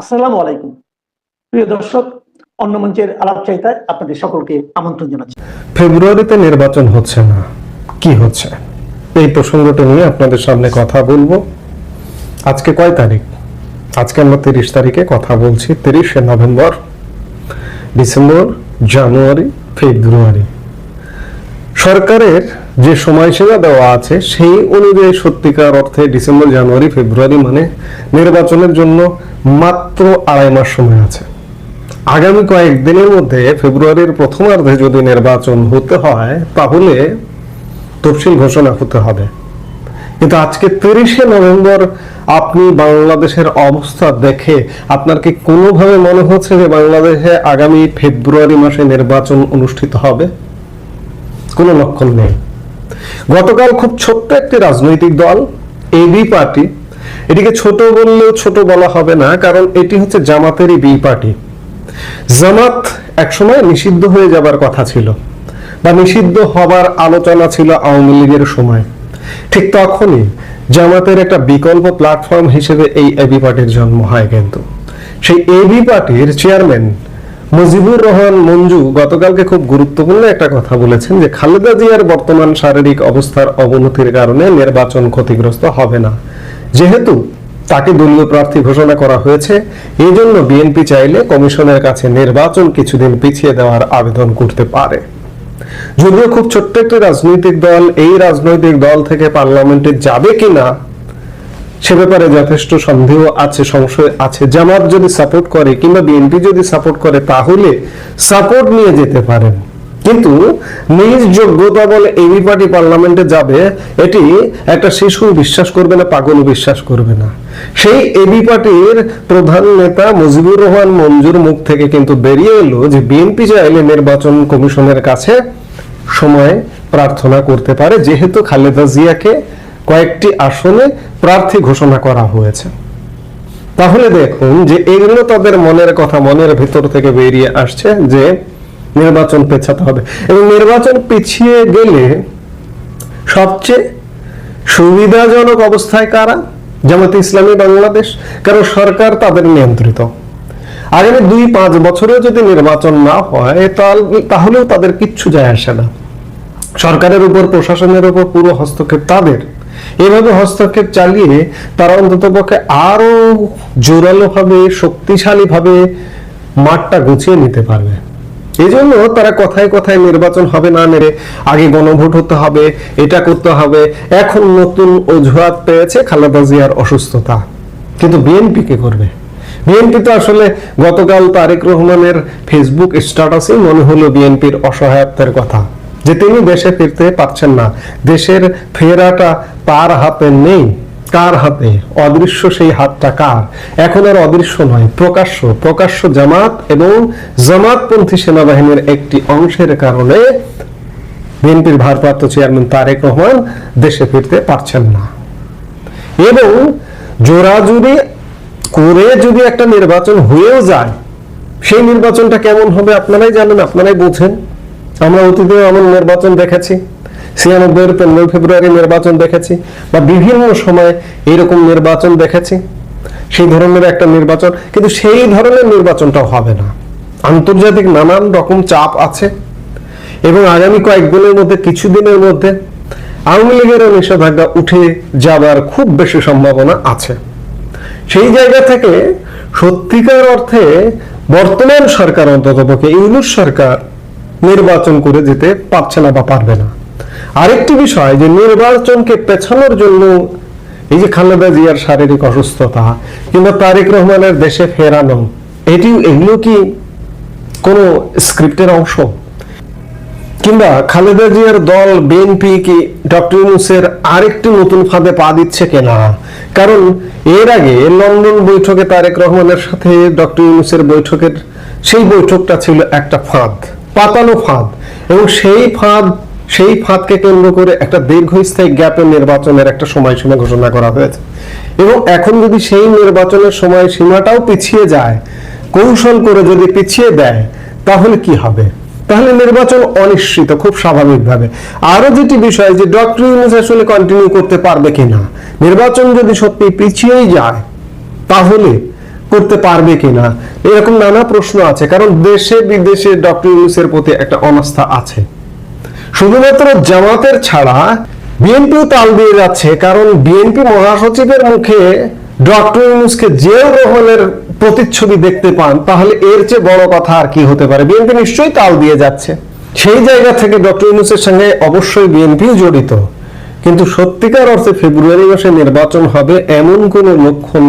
আসসালামু আলাইকুম প্রিয় দর্শক, অন্য মঞ্চের আলাপচারিতায় আপনাদের সকলকে আমন্ত্রণ জানাচ্ছি। ফেব্রুয়ারিতে নির্বাচন হচ্ছে না, কি হচ্ছে এই প্রসঙ্গটা নিয়ে আপনাদের সামনে কথা বলবো। আজকে কয় তারিখ? আজকে আমরা 30 তারিখে কথা বলছি। 30শে নভেম্বর, ডিসেম্বর, জানুয়ারি, ফেব্রুয়ারি। সরকারের যে সময়সীমা দেওয়া আছে সেই অনুযায়ী সত্যিকার অর্থে ডিসেম্বর, জানুয়ারি, ফেব্রুয়ারি মানে নির্বাচনের জন্য মাত্র 2.5 মাস সময় আছে। আগামী কয়েকদিনের মধ্যে ফেব্রুয়ারির প্রথমার্ধে যদি নির্বাচন হতে হয় তাহলে তফসিল ঘোষণা হতে হবে। কিন্তু আজকে 30শে নভেম্বর, আপনি বাংলাদেশের অবস্থা দেখে আপনার কি কোনোভাবে মনে হচ্ছে যে বাংলাদেশে আগামী ফেব্রুয়ারি মাসে নির্বাচন অনুষ্ঠিত হবে? কোনো লক্ষণ নেই। গতকাল খুব ছোট্ট একটি রাজনৈতিক দল, এবি পার্টি, এটিকে ছোট বললেও ছোট বলা হবে না, কারণ এটি হচ্ছে জামাতেরই বি পার্টি। জামাত একসময় নিষিদ্ধ হয়ে যাবার কথা ছিল বা নিষিদ্ধ হবার আলোচনা ছিল আওয়ামী লীগের সময়। ঠিক তখনই জামাতের একটা বিকল্প প্ল্যাটফর্ম হিসেবে এই এবি পার্টির জন্ম হয়। কিন্তু সেই এবি পার্টির চেয়ারম্যান মুজিবুর রহমান মঞ্জু গতকালকে খুব গুরুত্বপূর্ণ একটা কথা বলেছেন যে খালেদা জিয়ার বর্তমান শারীরিক অবস্থার অবনতির কারণে নির্বাচন ক্ষতিগ্রস্ত হবে না। যেহেতু তাকে দলীয় প্রার্থী ঘোষণা করা হয়েছে, এই জন্য বিএনপি চাইলে কমিশনের কাছে নির্বাচন কিছুদিন পিছিয়ে দেওয়ার আবেদন করতে পারে। যদিও খুব ছোট্ট একটি রাজনৈতিক দল, এই রাজনৈতিক দল থেকে পার্লামেন্টে যাবে কিনা সে ব্যাপারে যথেষ্ট সন্দেহ আছে, সংশয় আছে। জামাত যদি সাপোর্ট করে কিংবা বিএনপি যদি সাপোর্ট করে তাহলে সাপোর্ট নিয়ে যেতে পারেন, কিন্তু নিজ যোগ্যতা বলে এবি পার্টি পার্লামেন্টে যাবে এটি একটা শিশু বিশ্বাস করবে না, পাগল বিশ্বাস করবে না। সেই এবি পার্টির প্রধান নেতা মুজিবুর রহমান মঞ্জুর মুখ থেকে কিন্তু বেরিয়ে এলো যে বিএনপি চাইলে নির্বাচন কমিশনের কাছে সময় প্রার্থনা করতে পারে, যেহেতু খালেদা জিয়াকে কয়েকটি আসনে প্রার্থী ঘোষণা করা হয়েছে। তাহলে দেখুন যে এগুলো তাদের মনের কথা, মনের ভিতর থেকে বেরিয়ে আসছে যে নির্বাচন পেছাতে হবে। এবং নির্বাচন পিছিয়ে গেলে সবচেয়ে সুবিধাজনক অবস্থায় কারা? জামাতে ইসলামী বাংলাদেশ, কারণ সরকার তাদের নিয়ন্ত্রিত। আগামী 2-5 বছরেও যদি নির্বাচন না হয় তাহলেও তাদের কিচ্ছু যায় আসে না। সরকারের উপর, প্রশাসনের উপর পুরো হস্তক্ষেপ তাদের। এভাবে হস্তক্ষেপ চালিয়ে তারা অন্ততপক্ষে আরো জোরালো ভাবে, শক্তিশালী ভাবে মাঠটা গুছিয়ে নিতে পারবে। এই জন্য তারা কথায় কথায় নির্বাচন হবে না মেরে আগে গণভোট হতে হবে, এটা করতে হবে। এখন নতুন অজুহাত পেয়েছে খালেদা জিয়ার অসুস্থতা। কিন্তু বিএনপি কি করবে? বিএনপি তো আসলে গতকাল তারেক রহমানের ফেসবুক স্ট্যাটাসে মনে হলো বিএনপির অসহায়ত্বের কথা, যে তিনি দেশে ফিরতে পারছেন না। দেশের ফেরাটা তার হাতে নেই। কার হাতে? অদৃশ্য সেই হাতটা কার? এখন আর অদৃশ্য নয়, প্রকাশ্য জামাত এবং জামাতপন্থী সেনাবাহিনীর একটি অংশের কারণে বিএনপির ভারপ্রাপ্ত চেয়ারম্যান তারেক রহমান দেশে ফিরতে পারছেন না। এবং জোরাজুরি করে যদি একটা নির্বাচন হয়েও যায়, সেই নির্বাচনটা কেমন হবে আপনারাই জানেন, আপনারাই বোঝেন। আমরা অতীতেও এমন নির্বাচন দেখেছি, 96-এর 15 ফেব্রুয়ারি নির্বাচন দেখেছি, বা বিভিন্ন সময় এরকম নির্বাচন দেখেছি। সেই ধরনের একটা নির্বাচন, কিন্তু সেই ধরনের নির্বাচনটাও হবে না। আন্তর্জাতিক নানান রকম চাপ আছে এবং আগামী কয়েকদিনের মধ্যে, কিছুদিনের মধ্যে আওয়ামী লীগেরও নিষেধাজ্ঞা উঠে যাবার খুব বেশি সম্ভাবনা আছে। সেই জায়গা থেকে সত্যিকার অর্থে বর্তমান সরকার, অন্ততপক্ষে ইউনূস সরকার, নির্বাচন করে যেতে পারছে না বা পারবে না। আরেকটি বিষয় যে নির্বাচনকে পেছানোর জন্য এই যে খালেদা জিয়ার শারীরিক অসুস্থতা কিংবা তারেক রহমানের দেশে ফেরানো, এগুলো কি কোনো স্ক্রিপ্টের অংশ? কিংবা খালেদা জিয়ার দল বিএনপি কি ডক্টর ইউনূসের আরেকটি নতুন ফাঁদে পা দিচ্ছে কিনা? কারণ এর আগে লন্ডন বৈঠকে তারেক রহমানের সাথে ডক্টর ইউনূসের বৈঠকের সেই বৈঠকটা ছিল একটা ফাঁদ, পাতানো ফাঁদ। এবং সেই ফাঁদকে কেন্দ্র করে একটা দীর্ঘস্থায়ী গ্যাপের নির্বাচনের একটা সময়সীমা ঘোষণা করা হয়েছে। এবং এখন যদি সেই নির্বাচনের সময়সীমাটাও পিছিয়ে যায়, কৌশল করে যদি পিছিয়ে দেয়, তাহলে কি হবে? তাহলে নির্বাচন অনিশ্চিত, খুব স্বাভাবিকভাবে। আরো যেটি বিষয় যে ডক্টর ইউনূস আসলে কন্টিনিউ করতে পারবে কিনা, নির্বাচন যদি সত্যি পিছিয়েই যায় তাহলে করতে পারবে কিনা, এরকম নানা প্রশ্ন আছে। কারণ দেশে বিদেশে ডক্টর ইউনূসের প্রতি একটা অনাস্থা আছে। শুধুমাত্র জামাতের ছাড়া বিএনপিও তাল দিয়ে যাচ্ছে, কারণ বিএনপি মহাসচিবের মুখে ডক্টর ইউনূসকে জিয়াউর রহমানের প্রতিচ্ছবি দেখতে পান, তাহলে এর চেয়ে বড় কথা আর কি হতে পারে। বিএনপি নিশ্চয়ই তাল দিয়ে যাচ্ছে। সেই জায়গা থেকে ডক্টর ইউনূসের সঙ্গে অবশ্যই বিএনপিও জড়িত, কিন্তু সত্যিকার অর্থে ফেব্রুয়ারি মাসে নির্বাচন হবে এমন কোন লক্ষণ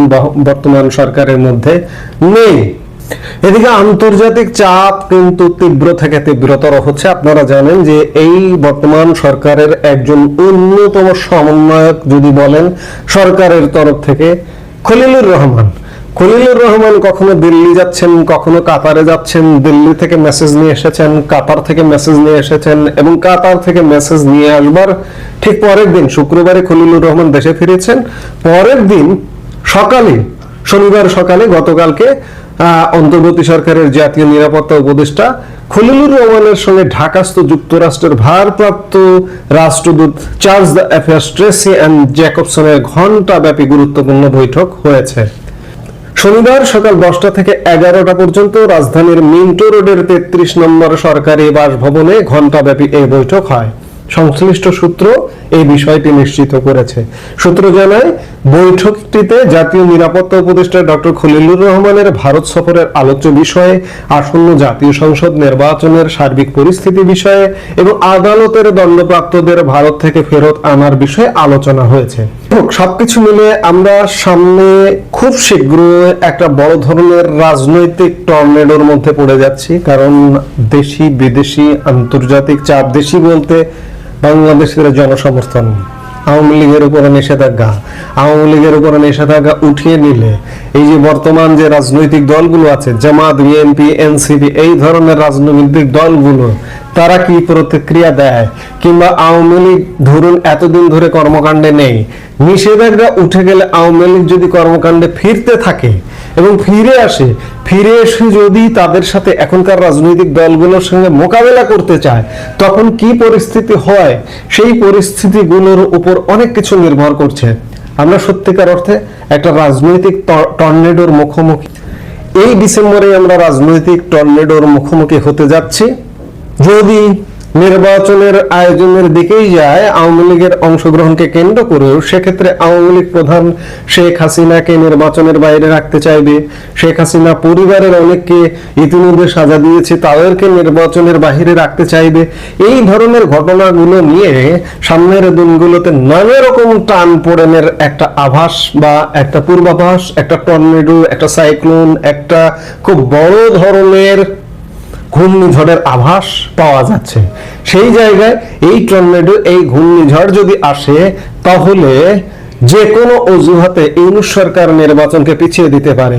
বর্তমান সরকারের মধ্যে নেই। এদিকে আন্তর্জাতিক চাপ কিন্তু তীব্র থেকে তীব্রতর হচ্ছে। আপনারা জানেন যে এই বর্তমান সরকারের একজন অন্যতম সমন্বয়ক যদি বলেন সরকারের তরফ থেকে খলিলুর রহমান। খলিলুর রহমান কখনো দিল্লি যাচ্ছেন, কখনো কাতারে যাচ্ছেন। দিল্লি থেকে মেসেজ নিয়ে এসেছেন, কাতার থেকে মেসেজ নিয়ে এসেছেন, এবং কাতার থেকে মেসেজ নিয়ে আসবার ঠিক পরের দিন শুক্রবারে খলিলুর রহমান দেশে ফিরেছেন। পরের দিন সকালে, শনিবার সকালে, গতকালকে অন্তর্বর্তী সরকারের জাতীয় নিরাপত্তা উপদেষ্টা খলিলুর রহমানের সঙ্গে ঢাকাস্থ যুক্তরাষ্ট্রের ভারপ্রাপ্ত রাষ্ট্রদূত chargé d'affaires Tracey Ann জ্যাকবসনের ঘণ্টাব্যাপী গুরুত্বপূর্ণ বৈঠক হয়েছে। শনিবার সকাল 10টা থেকে 11টা পর্যন্ত রাজধানীর মিন্টো রোডের 33 নম্বর সরকারি বাসভবনে ঘণ্টাব্যাপী এই বৈঠক হয়। সংশ্লিষ্ট সূত্র এই বিষয়টি নিশ্চিত করেছে। সূত্র জানায়, বৈঠকটিতে জাতীয় নিরাপত্তা উপদেষ্টা ডক্টর খলিলুর রহমানের ভারত সফরের আলোচ্য বিষয়ে, আসন্ন জাতীয় সংসদ নির্বাচনের সার্বিক পরিস্থিতি বিষয়ে এবং আদালতের দণ্ডপ্রাপ্তদের ভারত থেকে ফেরত আনার বিষয়ে আলোচনা হয়েছে। সবকিছু মিলে আমরা সামনে খুব শীঘ্র একটা বড় ধরনের রাজনৈতিক টর্নেডোর মধ্যে পড়ে যাচ্ছি। কারণ দেশি বিদেশি আন্তর্জাতিক চাপ, দেশি বলতে বাংলাদেশের জনসমর্থন, আওয়ামী লীগের উপরে নিষেধাজ্ঞা, আওয়ামী লীগের উপরে নিষেধাজ্ঞা উঠিয়ে নিলে এই যে বর্তমান যে রাজনৈতিক দলগুলো আছে, জামাত, বিএনপি, এনসিপি, এই ধরনের রাজনৈতিক দলগুলো তারা কি প্রতিক্রিয়া দেয়, কিংবা আওয়ামী লীগ ধরুন এতদিন ধরে কর্মকাণ্ডে নেই, নিষেধাজ্ঞা উঠে গেলে আওয়ামী লীগ যদি কর্মকাণ্ডে ফিরতে থাকে এবং ফিরে এসে যদি তাদের সাথে এখনকার রাজনৈতিক দলগুলোর সঙ্গে মোকাবেলা করতে চায়, তখন কি পরিস্থিতি হয়, সেই পরিস্থিতিগুলোর উপর অনেক কিছু নির্ভর করছে। আমরা সত্যিকার অর্থে একটা রাজনৈতিক টর্নেডোর মুখোমুখি। এই ডিসেম্বরে আমরা রাজনৈতিক টর্নেডোর মুখোমুখি হতে যাচ্ছি। যদি নির্বাচনের আয়োজনের দিকেই যায় আওয়ামী লীগের অংশগ্রহণকে কেন্দ্র করেও, সেক্ষেত্রে আওয়ামী লীগ প্রধান শেখ হাসিনাকে নির্বাচনের বাইরে রাখতে চাইবে। শেখ হাসিনা পরিবারের অনেককে ইতিমধ্যে সাজা দিয়েছে, তাদেরকে নির্বাচনের বাইরে রাখতে চাইবে। এই ধরনের ঘটনাগুলো নিয়ে সামনের দিনগুলোতে নানা রকম টান পোড়েনের একটা আভাস বা একটা পূর্বাভাস, একটা টর্নেডো, একটা সাইক্লোন, একটা খুব বড় ধরনের ঘূর্ণিঝড়ের আভাস পাওয়া যাচ্ছে। সেই জায়গায় এই টর্নেডো, এই ঘূর্ণিঝড় যদি আসে, তাহলে যে কোনো অজুহাতে ইউনূস সরকার নির্বাচনকে পিছিয়ে দিতে পারে।